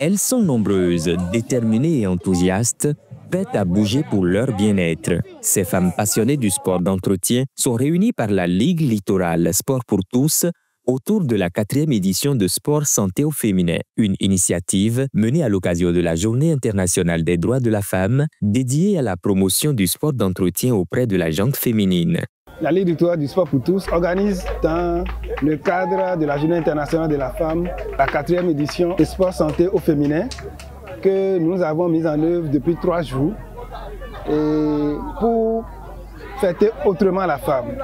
Elles sont nombreuses, déterminées et enthousiastes, prêtes à bouger pour leur bien-être. Ces femmes passionnées du sport d'entretien sont réunies par la Ligue littorale Sport pour tous autour de la 4e édition de Sport Santé au féminin, une initiative menée à l'occasion de la Journée internationale des droits de la femme, dédiée à la promotion du sport d'entretien auprès de la gente féminine. La Ligue littorale du Sport pour tous organise dans le cadre de la Journée internationale de la femme la 4e édition de Sport Santé au féminin que nous avons mise en œuvre depuis 3 jours et pour fêter autrement la femme.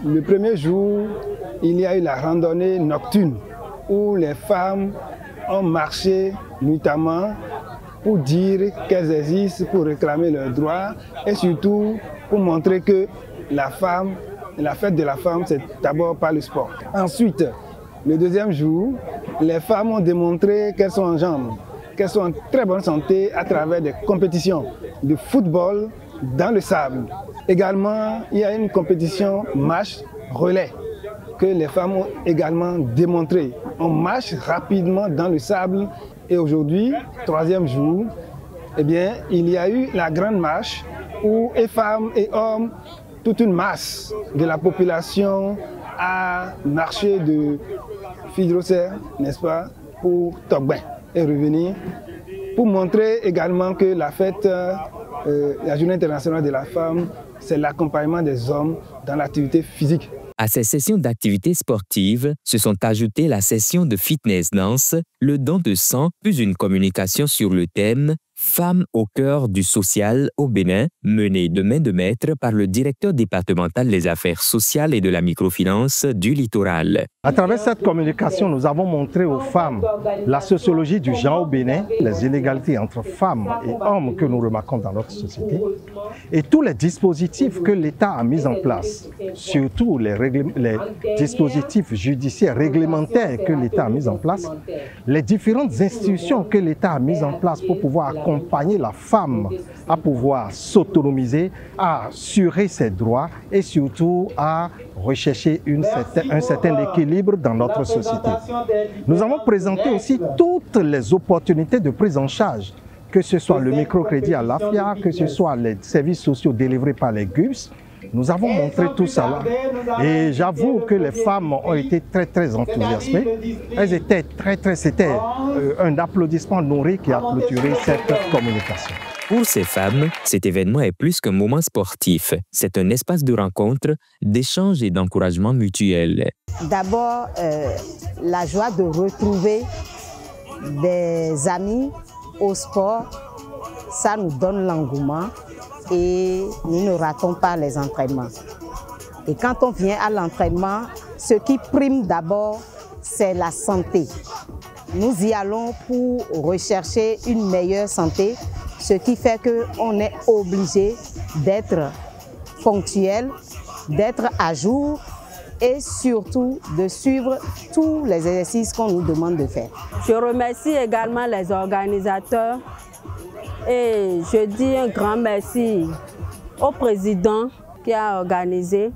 Le premier jour, il y a eu la randonnée nocturne où les femmes ont marché nuitamment pour dire qu'elles existent, pour réclamer leurs droits et surtout pour montrer que la fête de la femme, c'est d'abord par le sport. Ensuite, le deuxième jour, les femmes ont démontré qu'elles sont en jambes, qu'elles sont en très bonne santé à travers des compétitions de football dans le sable. Également, il y a une compétition marche-relais que les femmes ont également démontré. On marche rapidement dans le sable et aujourd'hui, 3e jour, eh bien, il y a eu la grande marche où et femmes et hommes, toute une masse de la population a marché de Fidroser, n'est-ce pas, pour Togben et revenir pour montrer également que la fête, la Journée internationale de la femme, c'est l'accompagnement des hommes dans l'activité physique. À ces sessions d'activités sportives se sont ajoutées la session de fitness-danse, le don de sang, puis une communication sur le thème « Femmes au cœur du social au Bénin » menée de main de maître par le directeur départemental des affaires sociales et de la microfinance du littoral. À travers cette communication, nous avons montré aux femmes la sociologie du genre au Bénin, les inégalités entre femmes et hommes que nous remarquons dans notre société et tous les dispositifs que l'État a mis en place, surtout les dispositifs judiciaires réglementaires que l'État a mis en place, les différentes institutions que l'État a mises en place pour pouvoir accompagner la femme à pouvoir s'autonomiser, à assurer ses droits et surtout à rechercher un certain équilibre dans notre société. Nous avons présenté aussi toutes les opportunités de prise en charge, que ce soit le microcrédit à l'AFIA, que ce soit les services sociaux délivrés par les GUPS. Nous avons montré tout ça et j'avoue que les femmes ont été très enthousiasmées. Elles étaient c'était un applaudissement nourri qui a clôturé cette communication. Pour ces femmes, cet événement est plus qu'un moment sportif. C'est un espace de rencontre, d'échange et d'encouragement mutuel. D'abord, la joie de retrouver des amis au sport, ça nous donne l'engouement. Et nous ne ratons pas les entraînements. Et quand on vient à l'entraînement, ce qui prime d'abord, c'est la santé. Nous y allons pour rechercher une meilleure santé, ce qui fait qu'on est obligé d'être ponctuel, d'être à jour et surtout de suivre tous les exercices qu'on nous demande de faire. Je remercie également les organisateurs. Et je dis un grand merci au président qui a organisé.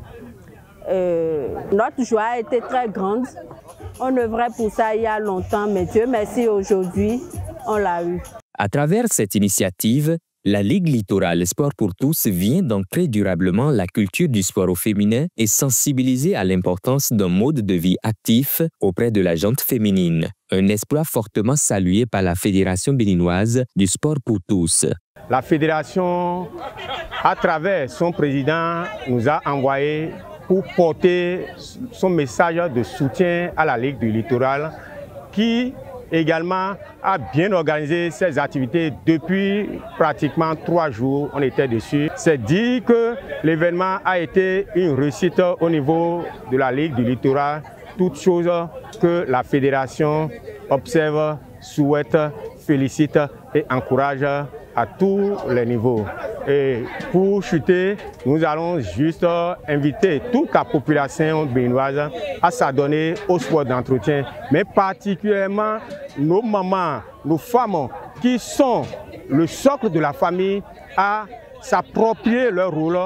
Notre joie a été très grande. On œuvrait pour ça il y a longtemps, mais Dieu merci, aujourd'hui, on l'a eu. À travers cette initiative, la Ligue littorale Sport pour tous vient d'ancrer durablement la culture du sport au féminin et sensibiliser à l'importance d'un mode de vie actif auprès de la gente féminine. Un exploit fortement salué par la Fédération béninoise du sport pour tous. La Fédération, à travers son président, nous a envoyé pour porter son message de soutien à la Ligue du littoral qui également a bien organisé ses activités depuis pratiquement 3 jours. On était dessus. C'est dire que l'événement a été une réussite au niveau de la Ligue du littoral. Toutes choses que la fédération observe, souhaite, félicite et encourage à tous les niveaux. Et pour chuter, nous allons juste inviter toute la population béninoise à s'adonner au sport d'entretien, mais particulièrement nos mamans, nos femmes qui sont le socle de la famille à s'approprier leur rôle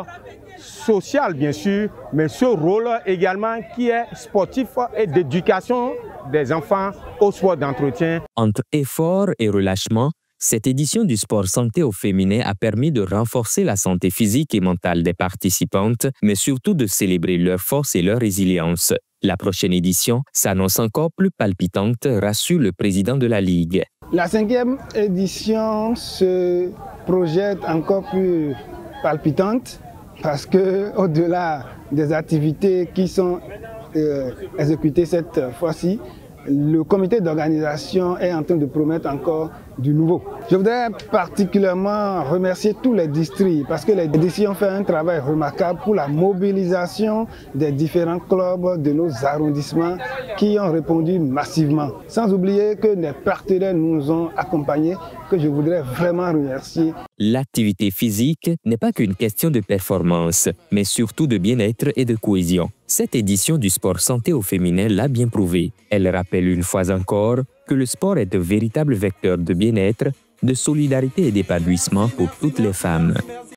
social bien sûr, mais ce rôle également qui est sportif et d'éducation des enfants au sport d'entretien. Entre effort et relâchement, cette édition du sport santé au féminin a permis de renforcer la santé physique et mentale des participantes, mais surtout de célébrer leur force et leur résilience. La prochaine édition s'annonce encore plus palpitante, rassure le président de la Ligue. La 5e édition se projette encore plus palpitante parce que, au-delà des activités qui sont exécutées cette fois-ci, le comité d'organisation est en train de promettre encore du nouveau. Je voudrais particulièrement remercier tous les districts parce que les districts ont fait un travail remarquable pour la mobilisation des différents clubs de nos arrondissements qui ont répondu massivement. Sans oublier que les partenaires nous ont accompagnés, que je voudrais vraiment remercier. L'activité physique n'est pas qu'une question de performance, mais surtout de bien-être et de cohésion. Cette édition du sport santé au féminin l'a bien prouvé. Elle rappelle une fois encore que le sport est un véritable vecteur de bien-être, de solidarité et d'épanouissement pour toutes les femmes.